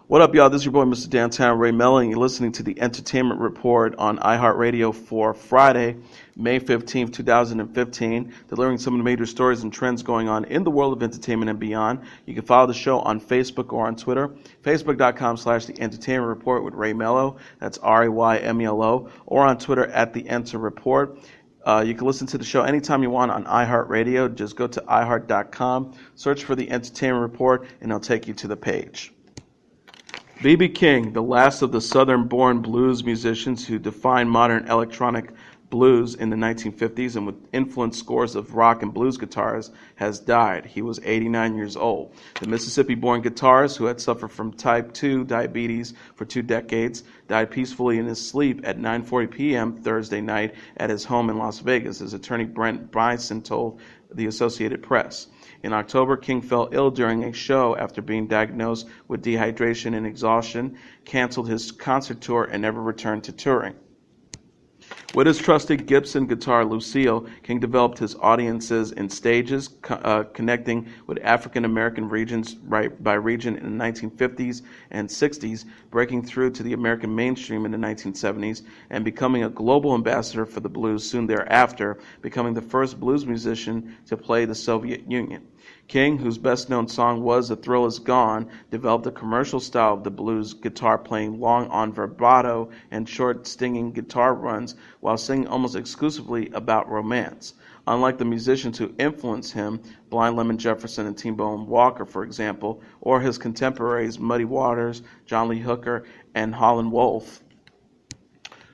What up, y'all? This is your boy, Mr. Downtown Ray Melo, and you're listening to the Entertainment Report on iHeartRadio for Friday, May 15th, 2015, delivering some of the major stories and trends going on in the world of entertainment and beyond. You can follow the show on Facebook or on Twitter, facebook.com/The Entertainment Report with Ray Melo, that's RAYMELO, or on Twitter at The Enter Report. You can listen to the show anytime you want on iHeartRadio. Just go to iHeart.com, search for The Entertainment Report, and it'll take you to the page. B.B. King, the last of the Southern-born blues musicians who defined modern electronic blues in the 1950s and would influence scores of rock and blues guitarists, has died. He was 89 years old. The Mississippi-born guitarist, who had suffered from type 2 diabetes for 2 decades, died peacefully in his sleep at 9:40 p.m. Thursday night at his home in Las Vegas, his attorney Brent Bryson told the Associated Press. In October, King fell ill during a show after being diagnosed with dehydration and exhaustion, canceled his concert tour, and never returned to touring. With his trusted Gibson guitar, Lucille, King developed his audiences in stages, connecting with African-American regions by region in the 1950s and 60s, breaking through to the American mainstream in the 1970s, and becoming a global ambassador for the blues soon thereafter, becoming the first blues musician to play the Soviet Union. King, whose best-known song was "The Thrill Is Gone," developed a commercial style of the blues guitar, playing long on vibrato and short stinging guitar runs while singing almost exclusively about romance. Unlike the musicians who influenced him, Blind Lemon Jefferson and T-Bone Walker, for example, or his contemporaries Muddy Waters, John Lee Hooker, and Howlin' Wolf,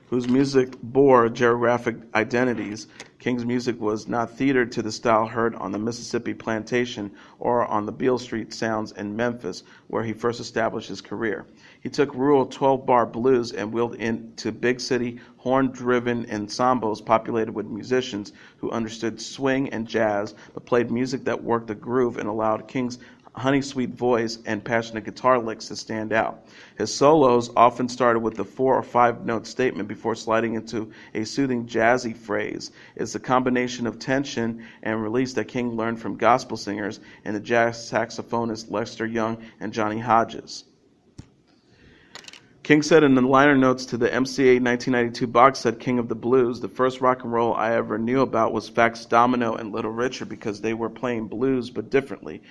whose music bore geographic identities, King's music was not theatered to the style heard on the Mississippi Plantation or on the Beale Street sounds in Memphis, where he first established his career. He took rural 12-bar blues and wheeled into big city, horn-driven ensembles populated with musicians who understood swing and jazz, but played music that worked the groove and allowed King's honey-sweet voice and passionate guitar licks to stand out. His solos often started with a 4 or 5 note statement before sliding into a soothing jazzy phrase. It's the combination of tension and release that King learned from gospel singers and the jazz saxophonists Lester Young and Johnny Hodges. King said in the liner notes to the MCA 1992 box set King of the Blues, "The first rock and roll I ever knew about was Fats Domino and Little Richard because they were playing blues but differently.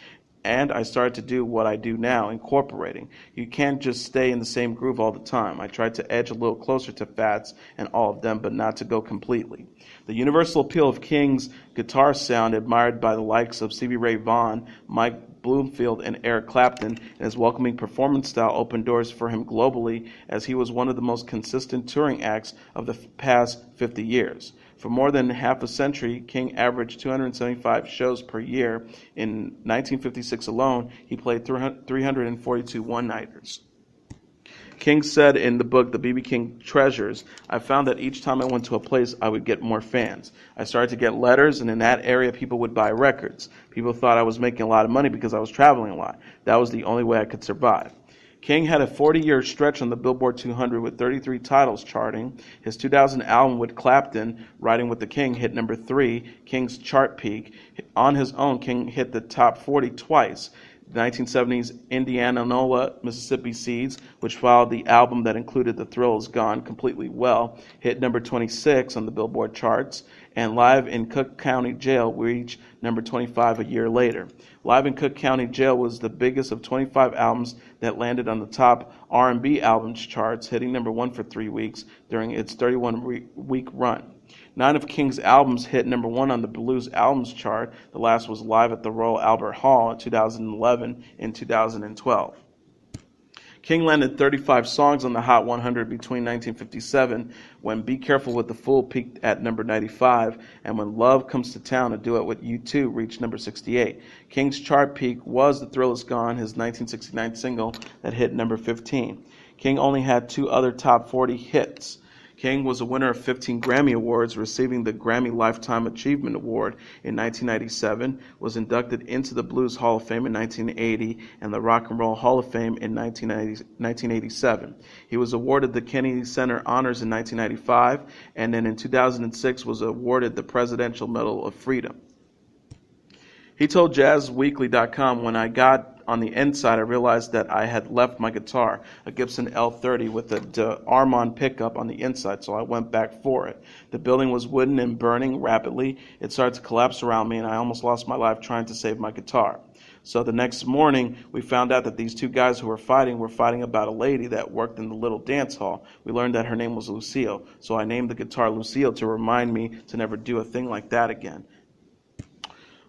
And I started to do what I do now, incorporating. You can't just stay in the same groove all the time. I tried to edge a little closer to Fats and all of them, but not to go completely." The universal appeal of King's guitar sound, admired by the likes of Stevie Ray Vaughan, Mike Bloomfield, and Eric Clapton, and his welcoming performance style opened doors for him globally, as he was one of the most consistent touring acts of the past 50 years. For more than half a century, King averaged 275 shows per year. In 1956 alone, he played 342 one-nighters. King said in the book, The B.B. King Treasures, "I found that each time I went to a place, I would get more fans. I started to get letters, and in that area, people would buy records. People thought I was making a lot of money because I was traveling a lot. That was the only way I could survive." King had a 40-year stretch on the Billboard 200 with 33 titles charting. His 2000 album with Clapton, Riding with the King, hit number 3, King's chart peak. On his own, King hit the top 40 twice. The 1970s Indianola, Mississippi Seeds, which followed the album that included The Thrill Is Gone completely well, hit number 26 on the Billboard charts, and Live in Cook County Jail reached number 25 a year later. Live in Cook County Jail was the biggest of 25 albums that landed on the top R&B albums charts, hitting number 1 for 3 weeks during its 31-week run. 9 of King's albums hit number 1 on the Blues Albums chart. The last was Live at the Royal Albert Hall in 2011 and 2012. King landed 35 songs on the Hot 100 between 1957, when Be Careful with the Fool peaked at number 95, and when Love Comes to Town, a duet with U2, reached number 68. King's chart peak was The Thrill Is Gone, his 1969 single that hit number 15. King only had 2 other top 40 hits. King was a winner of 15 Grammy Awards, receiving the Grammy Lifetime Achievement Award in 1997, was inducted into the Blues Hall of Fame in 1980 and the Rock and Roll Hall of Fame in 1987. He was awarded the Kennedy Center Honors in 1995, and then in 2006 was awarded the Presidential Medal of Freedom. He told JazzWeekly.com, "When I got on the inside, I realized that I had left my guitar, a Gibson L30 with a Armand pickup on the inside, so I went back for it. The building was wooden and burning rapidly. It started to collapse around me, and I almost lost my life trying to save my guitar. So the next morning, we found out that these two guys who were fighting about a lady that worked in the little dance hall. We learned that her name was Lucille, so I named the guitar Lucille to remind me to never do a thing like that again.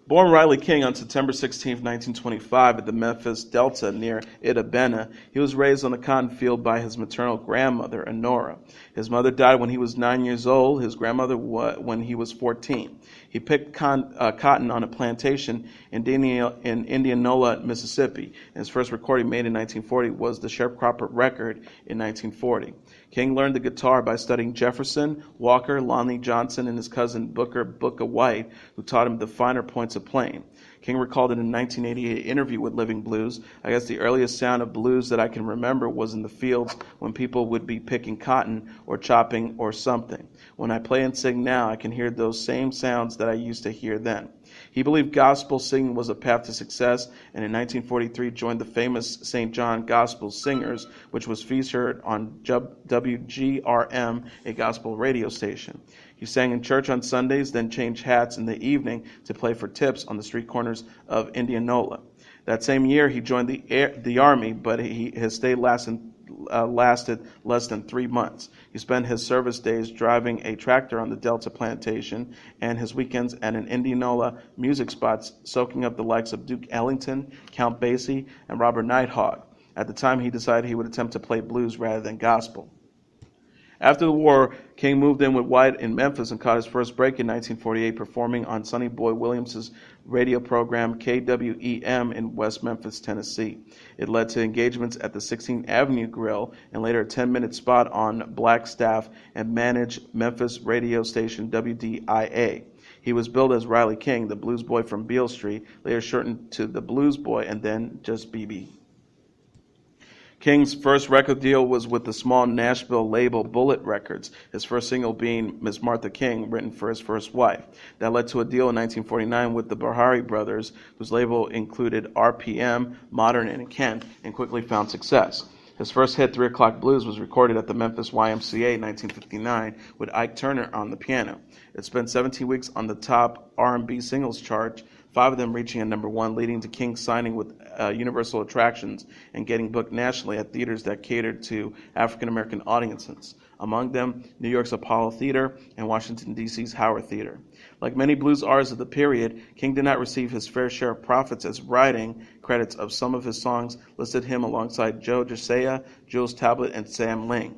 Born Riley King on September 16, 1925, at the Memphis Delta near Itabena, he was raised on the cotton field by his maternal grandmother, Honora. His mother died when he was 9 years old, his grandmother when he was 14. He picked cotton on a plantation in Indianola, Mississippi, and his first recording made in 1940 was the Sharecropper record in 1940. King learned the guitar by studying Jefferson, Walker, Lonnie Johnson, and his cousin Booker White, who taught him the finer points of playing. King recalled in a 1988 interview with Living Blues, "I guess the earliest sound of blues that I can remember was in the fields when people would be picking cotton or chopping or something. When I play and sing now, I can hear those same sounds that I used to hear then." He believed gospel singing was a path to success, and in 1943 joined the famous St. John Gospel Singers, which was featured on WGRM, a gospel radio station. He sang in church on Sundays, then changed hats in the evening to play for tips on the street corners of Indianola. That same year, he joined the Army, but his stay lasted less than 3 months. He spent his service days driving a tractor on the Delta plantation and his weekends at an Indianola music spots, soaking up the likes of Duke Ellington, Count Basie, and Robert Nighthawk. At the time, he decided he would attempt to play blues rather than gospel. After the war, King moved in with White in Memphis and caught his first break in 1948 performing on Sonny Boy Williams' radio program KWEM in West Memphis, Tennessee. It led to engagements at the 16th Avenue Grill and later a 10-minute spot on Black Staff and managed Memphis radio station WDIA. He was billed as Riley King, the blues boy from Beale Street, later shortened to the Blues Boy and then just BB. King's first record deal was with the small Nashville label Bullet Records, his first single being Miss Martha King, written for his first wife. That led to a deal in 1949 with the Bahari Brothers, whose label included RPM, Modern, and Kent, and quickly found success. His first hit, 3 O'Clock Blues, was recorded at the Memphis YMCA in 1959 with Ike Turner on the piano. It spent 17 weeks on the top R&B singles chart, 5 of them reaching a number 1, leading to King signing with Universal Attractions and getting booked nationally at theaters that catered to African-American audiences, among them New York's Apollo Theater and Washington, D.C.'s Howard Theater. Like many blues artists of the period, King did not receive his fair share of profits, as writing credits of some of his songs listed him alongside Joe Josiah, Jules Tablet, and Sam Ling.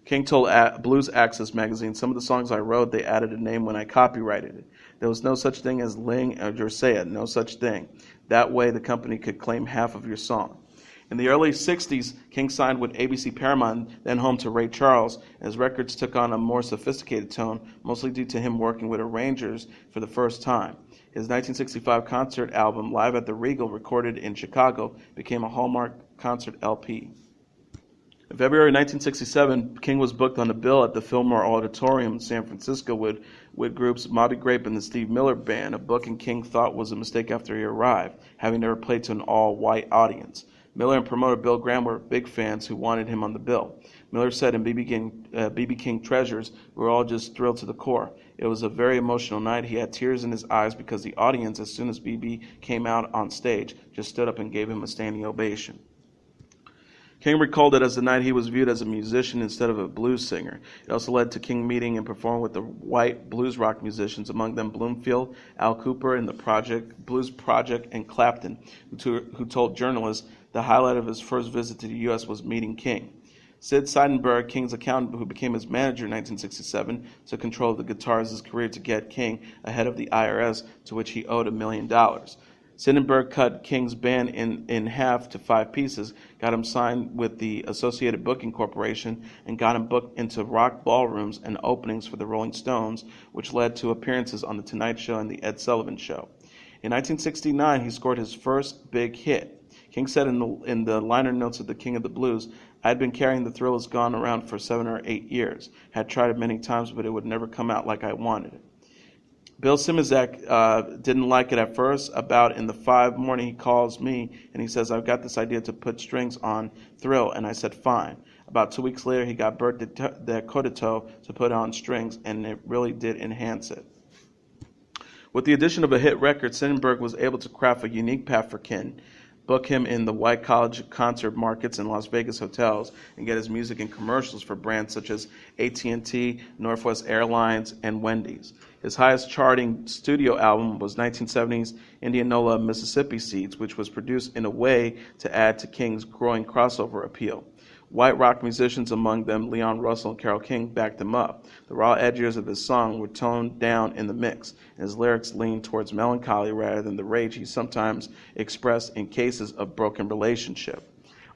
King told Blues Access magazine, "Some of the songs I wrote, they added a name when I copyrighted it. There was no such thing as Ling or Josiah, no such thing. That way the company could claim half of your song." In the early 60s, King signed with ABC Paramount, then home to Ray Charles, and his records took on a more sophisticated tone, mostly due to him working with arrangers for the first time. His 1965 concert album, Live at the Regal, recorded in Chicago, became a Hallmark concert LP. In February 1967, King was booked on the bill at the Fillmore Auditorium in San Francisco with groups Moby Grape and the Steve Miller Band, a booking King thought was a mistake after he arrived, having never played to an all-white audience. Miller and promoter Bill Graham were big fans who wanted him on the bill. Miller said in B.B. King Treasures, "We were all just thrilled to the core. It was a very emotional night. He had tears in his eyes because the audience, as soon as B.B. came out on stage, just stood up and gave him a standing ovation." King recalled it as the night he was viewed as a musician instead of a blues singer. It also led to King meeting and performing with the white blues rock musicians, among them Bloomfield, Al Kooper and the Blues Project, and Clapton, who told journalists the highlight of his first visit to the U.S. was meeting King. Sid Seidenberg, King's accountant, who became his manager in 1967, took control of the guitars of his career to get King ahead of the IRS, to which he owed $1 million. Seidenberg cut King's band in half to 5 pieces, got him signed with the Associated Booking Corporation, and got him booked into rock ballrooms and openings for the Rolling Stones, which led to appearances on The Tonight Show and The Ed Sullivan Show. In 1969, he scored his first big hit. King said in the liner notes of The King of the Blues, "I had been carrying The Thrill Is Gone around for 7 or 8 years, had tried it many times, but it would never come out like I wanted it." Bill Simonzak didn't like it at first. About in the 5 morning, he calls me and he says, "I've got this idea to put strings on Thrill," and I said, "Fine." About 2 weeks later, he got Bert de Codito to put on strings, and it really did enhance it. With the addition of a hit record, Sindberg was able to craft a unique path for King, book him in the white college concert markets and Las Vegas hotels, and get his music in commercials for brands such as AT&T, Northwest Airlines, and Wendy's. His highest charting studio album was 1970's Indianola, Mississippi Seeds, which was produced in a way to add to King's growing crossover appeal. White rock musicians, among them Leon Russell and Carole King, backed him up. The raw edges of his song were toned down in the mix, and his lyrics leaned towards melancholy rather than the rage he sometimes expressed in cases of broken relationship.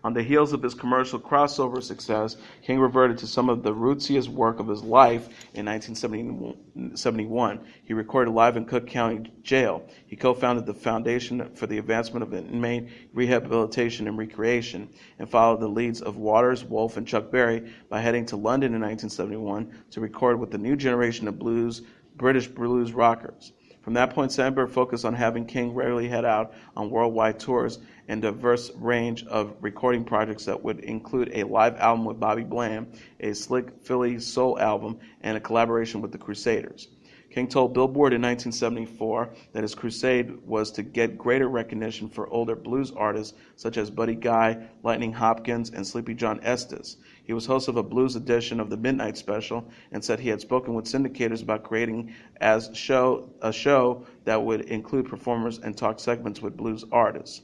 On the heels of his commercial crossover success, King reverted to some of the rootsiest work of his life in 1971. He recorded live in Cook County Jail. He co-founded the Foundation for the Advancement of Inmate Rehabilitation and Recreation, and followed the leads of Waters, Wolf, and Chuck Berry by heading to London in 1971 to record with the new generation of British blues rockers. From that point, Sandberg focused on having King regularly head out on worldwide tours and a diverse range of recording projects that would include a live album with Bobby Bland, a slick Philly soul album, and a collaboration with the Crusaders. King told Billboard in 1974 that his crusade was to get greater recognition for older blues artists such as Buddy Guy, Lightning Hopkins, and Sleepy John Estes. He was host of a blues edition of the Midnight Special and said he had spoken with syndicators about creating a show that would include performers and talk segments with blues artists.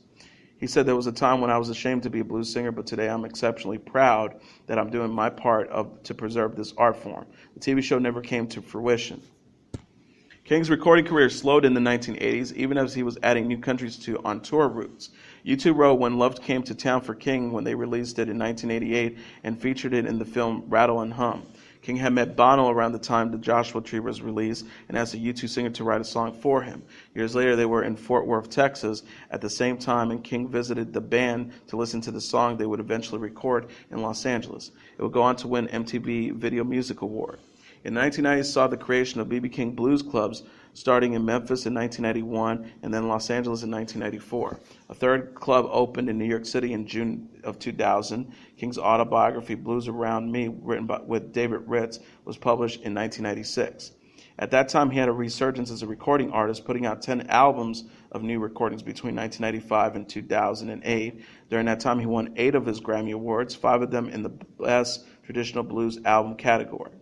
He said, "There was a time when I was ashamed to be a blues singer, but today I'm exceptionally proud that I'm doing my part to preserve this art form." The TV show never came to fruition. King's recording career slowed in the 1980s, even as he was adding new countries to on-tour routes. U2 wrote "When Love Came to Town" for King when they released it in 1988 and featured it in the film Rattle and Hum. King had met Bono around the time the Joshua Tree was released and asked a U2 singer to write a song for him. Years later, they were in Fort Worth, Texas at the same time, and King visited the band to listen to the song they would eventually record in Los Angeles. It would go on to win MTV Video Music Award. In the 1990s, saw the creation of B.B. King Blues Clubs, starting in Memphis in 1991 and then Los Angeles in 1994. A third club opened in New York City in June of 2000. King's autobiography, Blues Around Me, written with David Ritz, was published in 1996. At that time, he had a resurgence as a recording artist, putting out 10 albums of new recordings between 1995 and 2008. During that time, he won 8 of his Grammy Awards, 5 of them in the Best Traditional Blues Album category.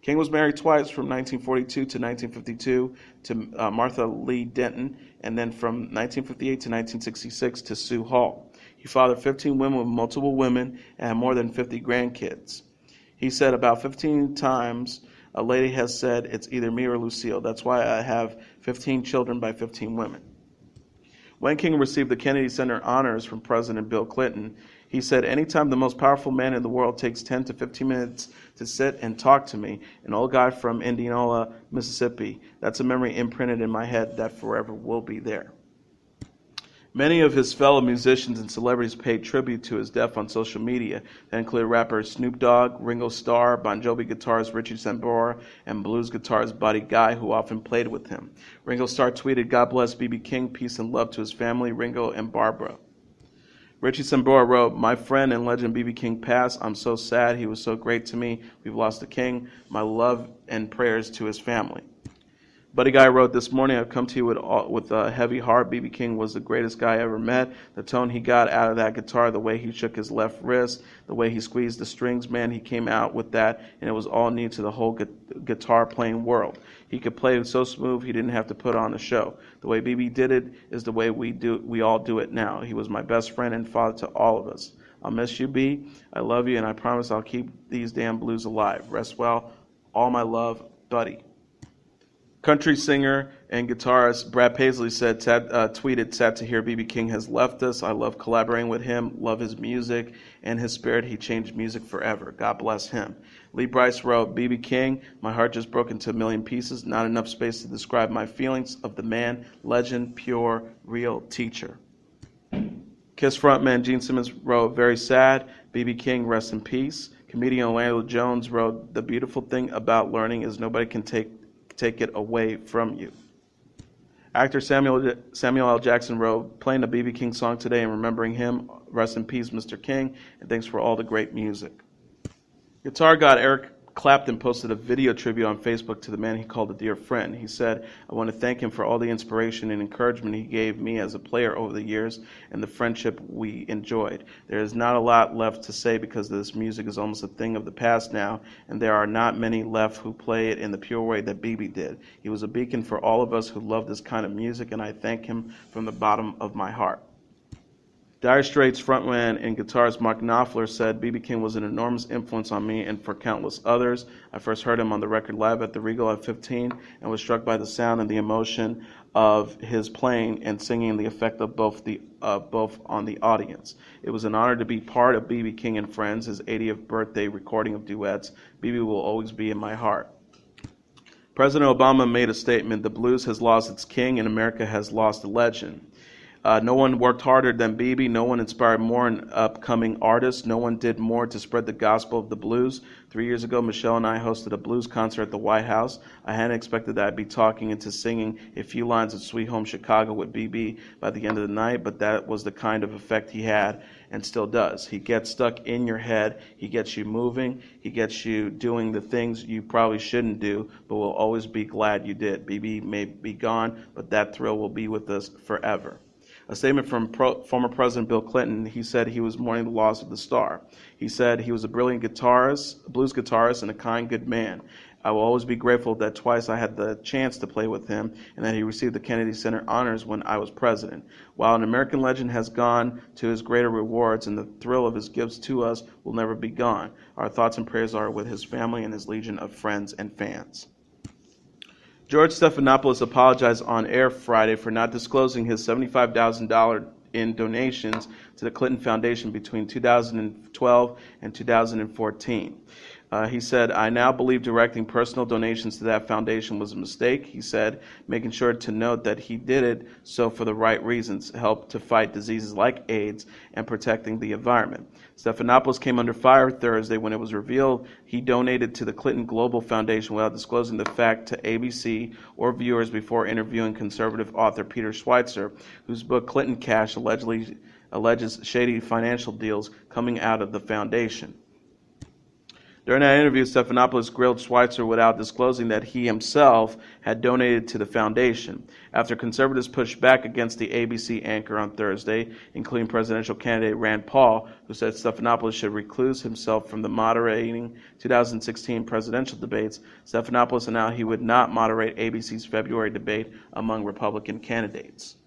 King was married twice, from 1942 to 1952 to Martha Lee Denton, and then from 1958 to 1966 to Sue Hall. He fathered 15 women with multiple women and had more than 50 grandkids. He said, "About 15 times a lady has said, 'It's either me or Lucille.' That's why I have 15 children by 15 women." When King received the Kennedy Center honors from President Bill Clinton, he said, "Anytime the most powerful man in the world takes 10 to 15 minutes to sit and talk to me, an old guy from Indianola, Mississippi, that's a memory imprinted in my head that forever will be there." Many of his fellow musicians and celebrities paid tribute to his death on social media. That included rapper Snoop Dogg, Ringo Starr, Bon Jovi guitarist Richie Sambora, and blues guitarist Buddy Guy, who often played with him. Ringo Starr tweeted, "God bless B.B. King, peace and love to his family, Ringo and Barbara." Richie Sambora wrote, "My friend and legend B.B. King passed. I'm so sad. He was so great to me. We've lost a king. My love and prayers to his family." Buddy Guy wrote, "This morning I've come to you with a heavy heart. B.B. King was the greatest guy I ever met. The tone he got out of that guitar, the way he shook his left wrist, the way he squeezed the strings, man, he came out with that, and it was all new to the whole guitar playing world. He could play so smooth he didn't have to put on a show. The way B.B. did it is the way we all do it now. He was my best friend and father to all of us. I'll miss you, B. I love you, and I promise I'll keep these damn blues alive. Rest well. All my love, Buddy." Country singer and guitarist Brad Paisley tweeted, "Sad to hear B.B. King has left us. I love collaborating with him, love his music and his spirit. He changed music forever. God bless him." Lee Brice wrote, "B.B. King, my heart just broke into a million pieces. Not enough space to describe my feelings of the man, legend, pure, real teacher." Kiss frontman Gene Simmons wrote, "Very sad. B.B. King, rest in peace." Comedian Orlando Jones wrote, "The beautiful thing about learning is nobody can take take it away from you. Actor Samuel L. Jackson wrote, playing a B.B. King song today and remembering him. Rest in peace, Mr. King, and thanks for all the great music. Guitar god Eric Clapton posted a video tribute on Facebook to the man he called a dear friend. He said, I want to thank him for all the inspiration and encouragement he gave me as a player over the years and the friendship we enjoyed. There is not a lot left to say because this music is almost a thing of the past now, and there are not many left who play it in the pure way that BB did. He was a beacon for all of us who love this kind of music, and I thank him from the bottom of my heart. Dire Straits frontman and guitarist Mark Knopfler said, B.B. King was an enormous influence on me and for countless others. I first heard him on the record live at the Regal at 15 and was struck by the sound and the emotion of his playing and singing and the effect of both on the audience. It was an honor to be part of B.B. King and Friends, his 80th birthday recording of duets. B.B. will always be in my heart. President Obama made a statement, the blues has lost its king and America has lost a legend. No one worked harder than BB. No one inspired more an upcoming artists. No one did more to spread the gospel of the blues. 3 years ago, Michelle and I hosted a blues concert at the White House. I hadn't expected that I'd be talking into singing a few lines of Sweet Home Chicago with BB by the end of the night, but that was the kind of effect he had and still does. He gets stuck in your head. He gets you moving. He gets you doing the things you probably shouldn't do, but will always be glad you did. BB may be gone, but that thrill will be with us forever. A statement from former President Bill Clinton, he said he was mourning the loss of the star. He said he was a brilliant guitarist, blues guitarist, and a kind, good man. I will always be grateful that twice I had the chance to play with him and that he received the Kennedy Center honors when I was president. While an American legend has gone to his greater rewards and the thrill of his gifts to us will never be gone, our thoughts and prayers are with his family and his legion of friends and fans. George Stephanopoulos apologized on air Friday for not disclosing his $75,000 in donations to the Clinton Foundation between 2012 and 2014. He said, I now believe directing personal donations to that foundation was a mistake. He said, making sure to note that he did it so for the right reasons, help to fight diseases like AIDS and protecting the environment. Stephanopoulos came under fire Thursday when it was revealed he donated to the Clinton Global Foundation without disclosing the fact to ABC or viewers before interviewing conservative author Peter Schweitzer, whose book Clinton Cash alleges shady financial deals coming out of the foundation. During that interview, Stephanopoulos grilled Schweitzer without disclosing that he himself had donated to the foundation. After conservatives pushed back against the ABC anchor on Thursday, including presidential candidate Rand Paul, who said Stephanopoulos should recluse himself from the moderating 2016 presidential debates, Stephanopoulos announced he would not moderate ABC's February debate among Republican candidates.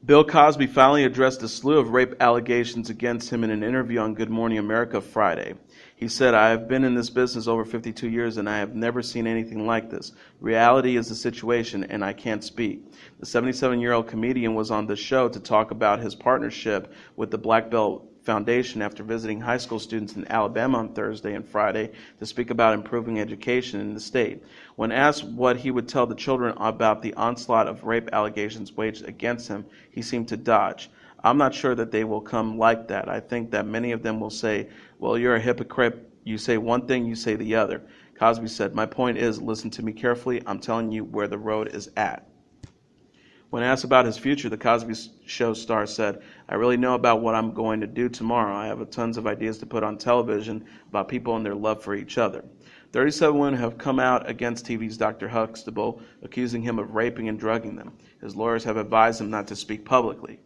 Bill Cosby finally addressed a slew of rape allegations against him in an interview on Good Morning America Friday. He said, I have been in this business over 52 years and I have never seen anything like this. Reality is the situation and I can't speak. The 77-year-old comedian was on the show to talk about his partnership with the Black Belt Foundation after visiting high school students in Alabama on Thursday and Friday to speak about improving education in the state. When asked what he would tell the children about the onslaught of rape allegations waged against him, he seemed to dodge. I'm not sure that they will come like that. I think that many of them will say, well, you're a hypocrite. You say one thing, you say the other. Cosby said, my point is, listen to me carefully. I'm telling you where the road is at. When asked about his future, the Cosby Show star said, I really know about what I'm going to do tomorrow. I have tons of ideas to put on television about people and their love for each other. 37 women have come out against TV's Dr. Huxtable, accusing him of raping and drugging them. His lawyers have advised him not to speak publicly.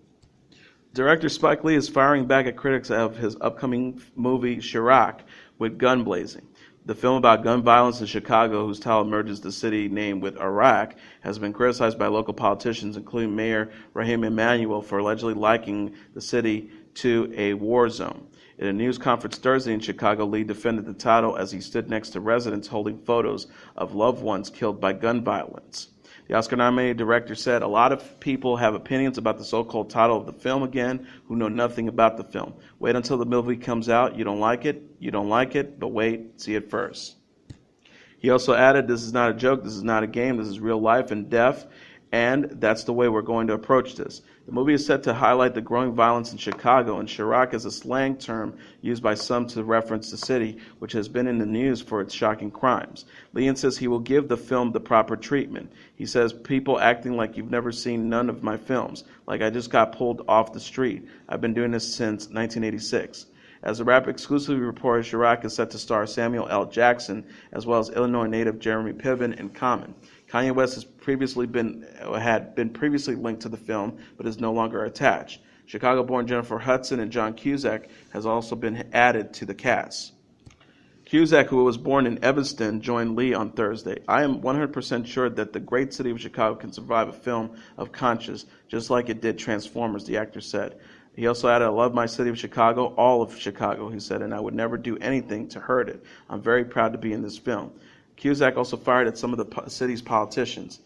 Director Spike Lee is firing back at critics of his upcoming movie Chirac with gun blazing. The film about gun violence in Chicago, whose title merges the city name with Iraq, has been criticized by local politicians, including Mayor Raheem Emanuel, for allegedly likening the city to a war zone. In a news conference Thursday in Chicago, Lee defended the title as he stood next to residents holding photos of loved ones killed by gun violence. The Oscar-nominated director said, a lot of people have opinions about the so-called title of the film again who know nothing about the film. Wait until the movie comes out. You don't like it, but wait, see it first. He also added, this is not a joke, this is not a game, this is real life and death, and that's the way we're going to approach this. The movie is set to highlight the growing violence in Chicago, and Chirac is a slang term used by some to reference the city, which has been in the news for its shocking crimes. Lee insists he will give the film the proper treatment. He says, "People acting like you've never seen none of my films, like I just got pulled off the street. I've been doing this since 1986. As the Rap exclusively reported, Chirac is set to star Samuel L. Jackson, as well as Illinois native Jeremy Piven in Common. Kanye West had been previously linked to the film, but is no longer attached. Chicago-born Jennifer Hudson and John Cusack has also been added to the cast. Cusack, who was born in Evanston, joined Lee on Thursday. "I am 100% sure that the great city of Chicago can survive a film of conscience, just like it did Transformers," the actor said. He also added, "I love my city of Chicago, all of Chicago," he said, "and I would never do anything to hurt it. I'm very proud to be in this film." Cusack also fired at some of the city's politicians.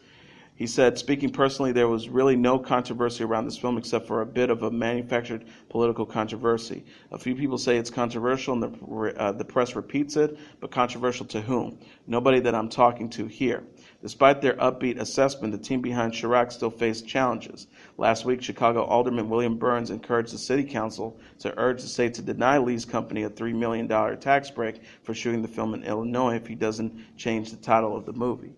He said, "Speaking personally, there was really no controversy around this film except for a bit of a manufactured political controversy. A few people say it's controversial and the press repeats it, but controversial to whom? Nobody that I'm talking to here." Despite their upbeat assessment, the team behind Chirac still faced challenges. Last week, Chicago Alderman William Burns encouraged the city council to urge the state to deny Lee's company a $3 million tax break for shooting the film in Illinois if he doesn't change the title of the movie.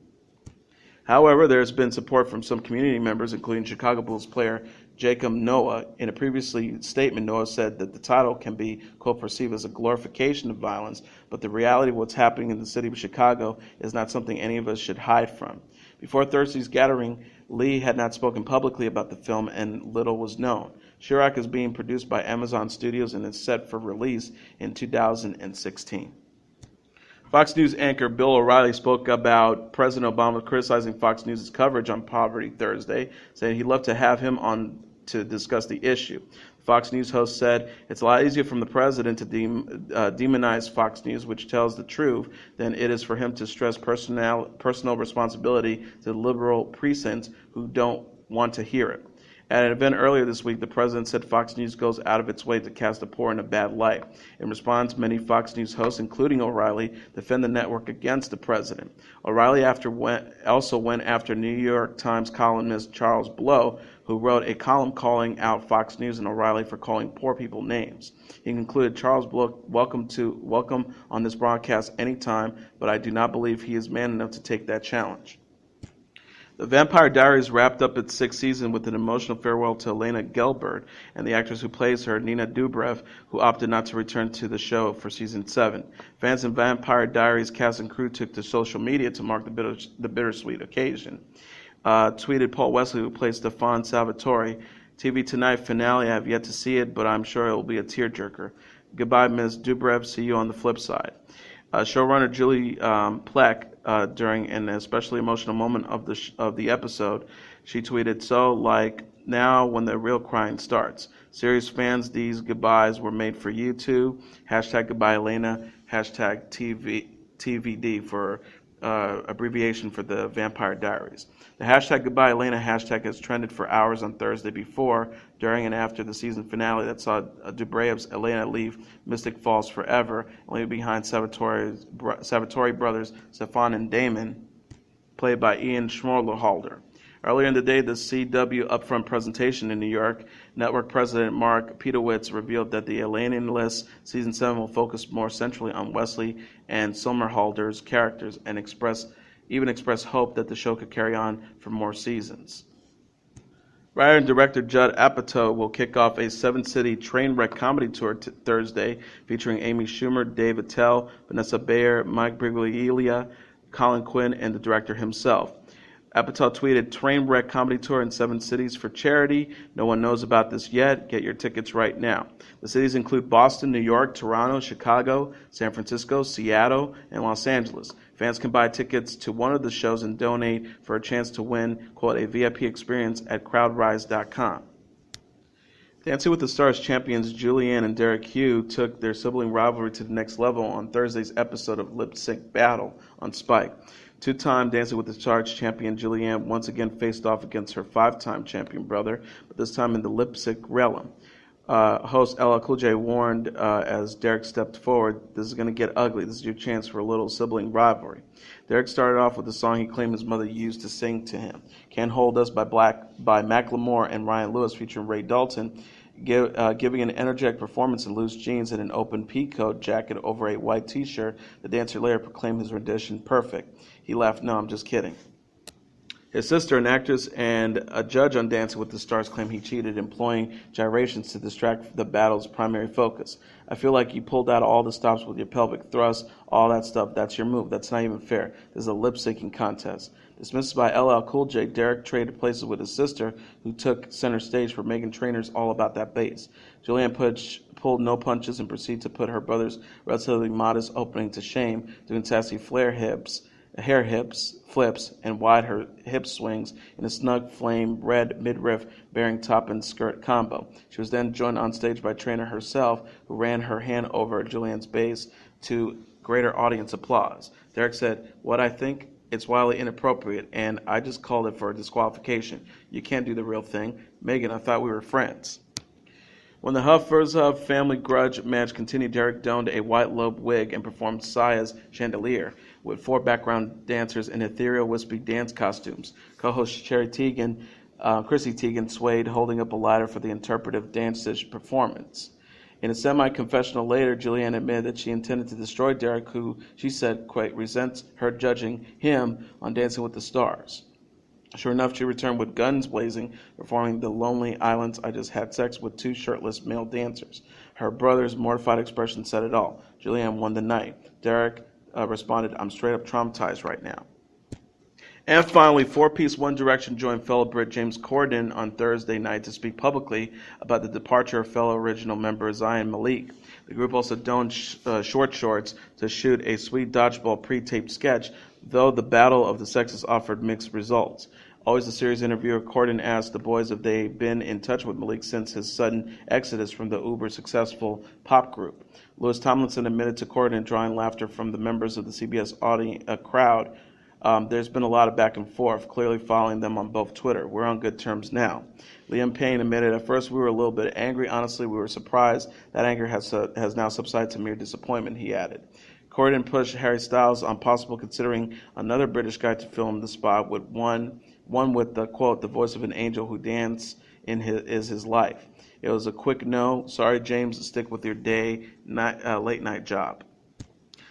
However, there has been support from some community members, including Chicago Bulls player Jacob Noah. In a previous statement, Noah said that the title can be, quote, perceived as a glorification of violence, but the reality of what's happening in the city of Chicago is not something any of us should hide from. Before Thursday's gathering, Lee had not spoken publicly about the film, and little was known. Chirac is being produced by Amazon Studios and is set for release in 2016. Fox News anchor Bill O'Reilly spoke about President Obama criticizing Fox News' coverage on poverty Thursday, saying he'd love to have him on to discuss the issue. Fox News host said, "It's a lot easier from the president to demonize Fox News, which tells the truth, than it is for him to stress personal responsibility to the liberal precincts who don't want to hear it." At an event earlier this week, the president said Fox News goes out of its way to cast the poor in a bad light. In response, many Fox News hosts, including O'Reilly, defend the network against the president. O'Reilly also went after New York Times columnist Charles Blow, who wrote a column calling out Fox News and O'Reilly for calling poor people names. He concluded, "Charles Blow, welcome on this broadcast anytime, but I do not believe he is man enough to take that challenge." The Vampire Diaries wrapped up its sixth season with an emotional farewell to Elena Gelbert and the actress who plays her, Nina Dobrev, who opted not to return to the show for season 7. Fans of Vampire Diaries cast and crew took to social media to mark the bittersweet occasion. Tweeted Paul Wesley, who plays Stefan Salvatore, "TV Tonight finale, I have yet to see it, but I'm sure it will be a tearjerker. Goodbye, Ms. Dobrev, see you on the flip side." Showrunner Julie Plec, during an especially emotional moment of the episode, she tweeted, "So, like, now when the real crying starts. Series fans, these goodbyes were made for you too. Hashtag goodbye Elena, hashtag TVD for abbreviation for the Vampire Diaries." The hashtag goodbye Elena hashtag has trended for hours on Thursday before, during, and after the season finale that saw Dubrev's Elena leave Mystic Falls forever, leaving behind Salvatore brothers Stefan and Damon, played by Ian Schmorlehalder. Earlier in the day, the CW upfront presentation in New York, network president Mark Pedowitz revealed that the Elena-less season 7 will focus more centrally on Wesley and Somerhalder's characters, and even express hope that the show could carry on for more seasons. Writer and director Judd Apatow will kick off a 7-city train wreck comedy tour Thursday, featuring Amy Schumer, Dave Attell, Vanessa Bayer, Mike Birbiglia, Colin Quinn, and the director himself. Apatow tweeted, "Train wreck comedy tour in 7 cities for charity. No one knows about this yet. Get your tickets right now." The cities include Boston, New York, Toronto, Chicago, San Francisco, Seattle, and Los Angeles. Fans can buy tickets to one of the shows and donate for a chance to win, quote, a VIP experience at crowdrise.com. Dancing with the Stars champions Julianne and Derek Hugh took their sibling rivalry to the next level on Thursday's episode of Lip Sync Battle on Spike. Two-time Dancing with the Stars champion Julianne once again faced off against her 5-time champion brother, but this time in the lip sync realm. Host LL Cool J warned as Derek stepped forward, "This is going to get ugly. This is your chance for a little sibling rivalry." Derek started off with the song he claimed his mother used to sing to him, "Can't Hold Us" by Macklemore and Ryan Lewis featuring Ray Dalton, giving an energetic performance in loose jeans and an open pea-coat jacket over a white t-shirt. The dancer later proclaimed his rendition perfect. He laughed, "No, I'm just kidding." His sister, an actress and a judge on Dancing with the Stars, claimed he cheated, employing gyrations to distract the battle's primary focus. "I feel like you pulled out all the stops with your pelvic thrust, all that stuff. That's your move. That's not even fair. This is a lip-syncing contest." Dismissed by LL Cool J, Derek traded places with his sister, who took center stage for Meghan Trainor's All About That Bass. Julianne pulled no punches and proceeded to put her brother's relatively modest opening to shame, doing sassy hair hips, flips, and wide her hip swings in a snug flame red midriff bearing top and skirt combo. She was then joined on stage by Trainer herself, who ran her hand over Julianne's bass to greater audience applause. Derek said, "What I think? It's wildly inappropriate, and I just called it for a disqualification. You can't do the real thing. Megan, I thought we were friends." When the Huff vs. Huff Family Grudge match continued, Derek donned a white lobe wig and performed Sia's Chandelier with 4 background dancers in ethereal, wispy dance costumes. Co-host Chrissy Teigen swayed, holding up a lighter for the interpretive dance-ish performance. In a semi-confessional later, Julianne admitted that she intended to destroy Derek, who, she said, quite resents her judging him on Dancing with the Stars. Sure enough, she returned with guns blazing, performing The Lonely Island's "I Just Had Sex" with 2 shirtless male dancers. Her brother's mortified expression said it all. Julianne won the night. Derek responded, "I'm straight up traumatized right now." And finally, four-piece One Direction joined fellow Brit James Corden on Thursday night to speak publicly about the departure of fellow original member Zayn Malik. The group also donned short shorts to shoot a sweet dodgeball pre-taped sketch, though the battle of the sexes offered mixed results. Always a serious interviewer, Corden asked the boys if they'd been in touch with Malik since his sudden exodus from the uber-successful pop group. Louis Tomlinson admitted to Corden drawing laughter from the members of the CBS crowd. There's been a lot of back and forth, clearly following them on both Twitter. We're on good terms now. Liam Payne admitted, "At first we were a little bit angry. Honestly, we were surprised. That anger has now subsided to mere disappointment," he added. Corden pushed Harry Styles on possible considering another British guy to film the spot with one with the quote, "the voice of an angel who dance is his life." It was a quick no. "Sorry, James, stick with your late night job."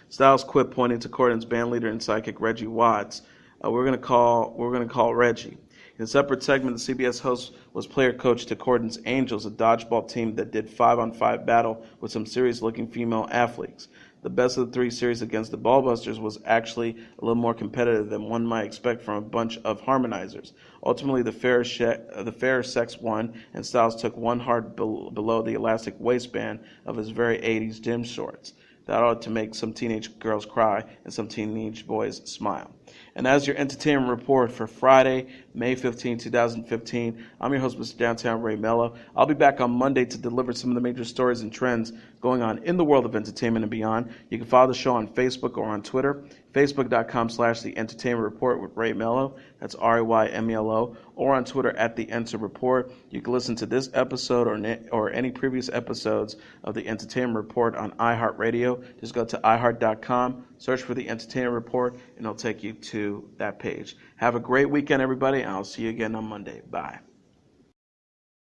Styles quit, pointing to Corden's bandleader and sidekick Reggie Watts. We're gonna call Reggie. In a separate segment, the CBS host was player coach to Corden's Angels, a dodgeball team that did 5-on-5 battle with some serious-looking female athletes. The best of the 3 series against the Ballbusters was actually a little more competitive than one might expect from a bunch of harmonizers. Ultimately, the fairer sex won, and Styles took one hard below the elastic waistband of his very 80s gym shorts. That ought to make some teenage girls cry and some teenage boys smile. And as your entertainment report for Friday, May 15, 2015, I'm your host, Mr. Downtown Ray Melo. I'll be back on Monday to deliver some of the major stories and trends going on in the world of entertainment and beyond. You can follow the show on Facebook or on Twitter, facebook.com/The Entertainment Report with Ray Melo. That's RAYMELO. Or on Twitter @The Enter Report. You can listen to this episode or any previous episodes of The Entertainment Report on iHeartRadio. Just go to iHeart.com, search for The Entertainment Report, and it'll take you to that page. Have a great weekend, everybody, and I'll see you again on Monday. Bye.